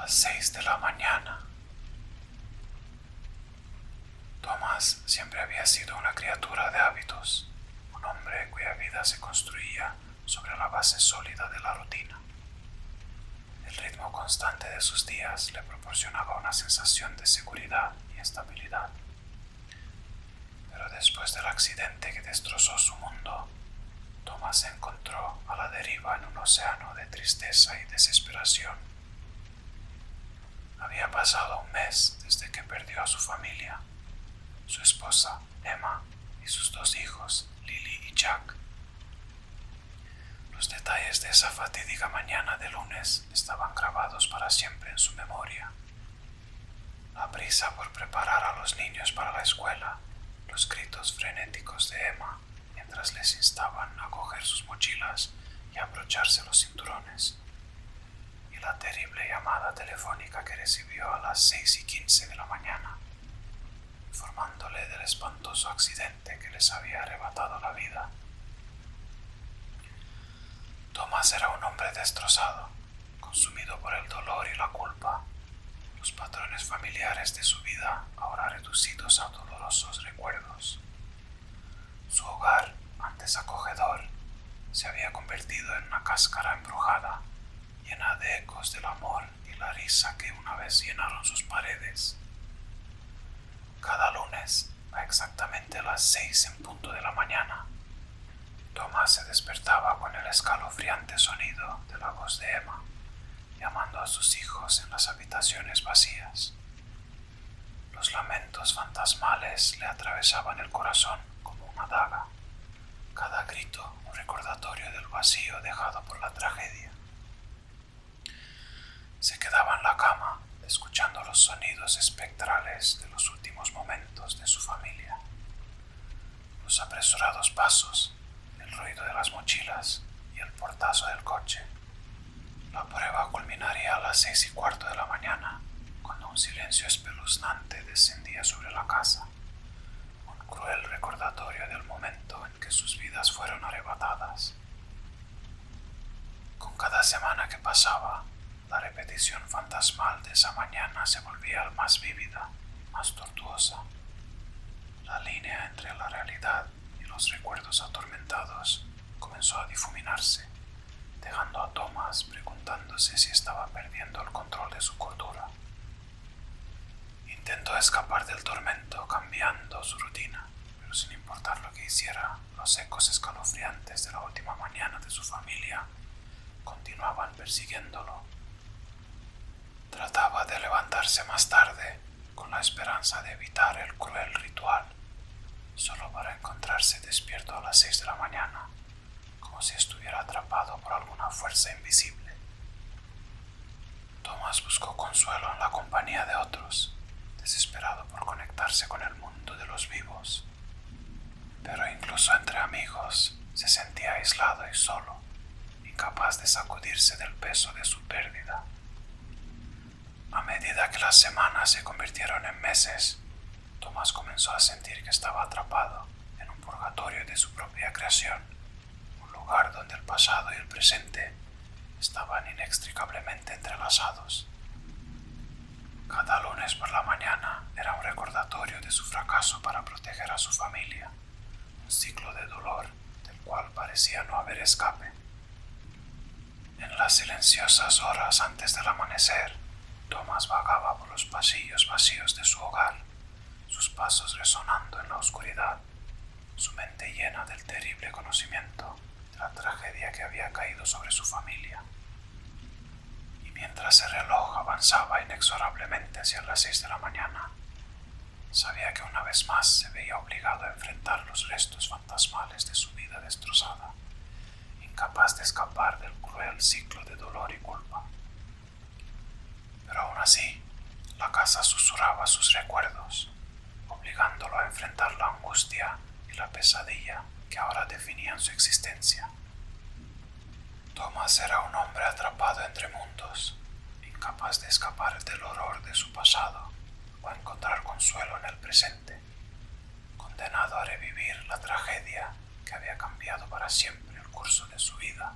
Las 6 de la mañana. Thomas siempre había sido una criatura de hábitos, un hombre cuya vida se construía sobre la base sólida de la rutina. El ritmo constante de sus días le proporcionaba una sensación de seguridad y estabilidad. Pero después del accidente que destrozó su mundo, Thomas se encontró a la deriva en un océano de tristeza y desesperación. Había pasado un mes desde que perdió a su familia, su esposa, Emma, y sus 2 hijos, Lily y Jack. Los detalles de esa fatídica mañana de lunes estaban grabados para siempre en su memoria. La prisa por preparar a los niños para la escuela, los gritos frenéticos de Emma mientras les instaban a coger sus mochilas y abrocharse los cinturones, y la terrible llamada telefónica que recibió a las 6:15 de la mañana, informándole del espantoso accidente que les había arrebatado la vida. Thomas era un hombre destrozado, consumido por el dolor y la culpa, los patrones familiares de su vida ahora reducidos a dolorosos recuerdos. Su hogar, antes acogedor, se había convertido en una cáscara embrujada, llena de ecos del amor y la risa que una vez llenaron sus paredes. Cada lunes, a exactamente las 6 en punto de la mañana, Thomas se despertaba con el escalofriante sonido de la voz de Emma, llamando a sus hijos en las habitaciones vacías. Los lamentos fantasmales le atravesaban el corazón como una daga, cada grito un recordatorio del vacío dejado por la tragedia. Se quedaba en la cama, escuchando los sonidos espectrales de los últimos momentos de su familia. Los apresurados pasos, el ruido de las mochilas y el portazo del coche. La prueba culminaría a las 6:15 de la mañana, cuando un silencio espeluznante descendía sobre la casa, un cruel recordatorio del momento en que sus vidas fueron arrebatadas. Con cada semana que pasaba, la repetición fantasmal de esa mañana se volvía más vívida, más tortuosa. La línea entre la realidad y los recuerdos atormentados comenzó a difuminarse, dejando a Thomas preguntándose si estaba perdiendo el control de su cordura. Intentó escapar del tormento cambiando su rutina, pero sin importar lo que hiciera, los ecos escalofriantes de la última mañana de su familia continuaban persiguiéndolo. Trataba de levantarse más tarde con la esperanza de evitar el cruel ritual, solo para encontrarse despierto a las 6 de la mañana, como si estuviera atrapado por alguna fuerza invisible. Thomas buscó consuelo en la compañía de otros, desesperado por conectarse con el mundo de los vivos. Pero incluso entre amigos se sentía aislado y solo, incapaz de sacudirse del peso de su pérdida. A medida que las semanas se convirtieron en meses, Thomas comenzó a sentir que estaba atrapado en un purgatorio de su propia creación, un lugar donde el pasado y el presente estaban inextricablemente entrelazados. Cada lunes por la mañana era un recordatorio de su fracaso para proteger a su familia, un ciclo de dolor del cual parecía no haber escape. En las silenciosas horas antes del amanecer, Thomas vagaba por los pasillos vacíos de su hogar, sus pasos resonando en la oscuridad, su mente llena del terrible conocimiento de la tragedia que había caído sobre su familia. Y mientras el reloj avanzaba inexorablemente hacia las 6 de la mañana, sabía que una vez más se veía obligado a enfrentar los restos fantasmales de su vida destrozada, incapaz de escapar del cruel ciclo de dolor y culpa. Pero aún así, la casa susurraba sus recuerdos, obligándolo a enfrentar la angustia y la pesadilla que ahora definían su existencia. Thomas era un hombre atrapado entre mundos, incapaz de escapar del horror de su pasado o encontrar consuelo en el presente, condenado a revivir la tragedia que había cambiado para siempre el curso de su vida.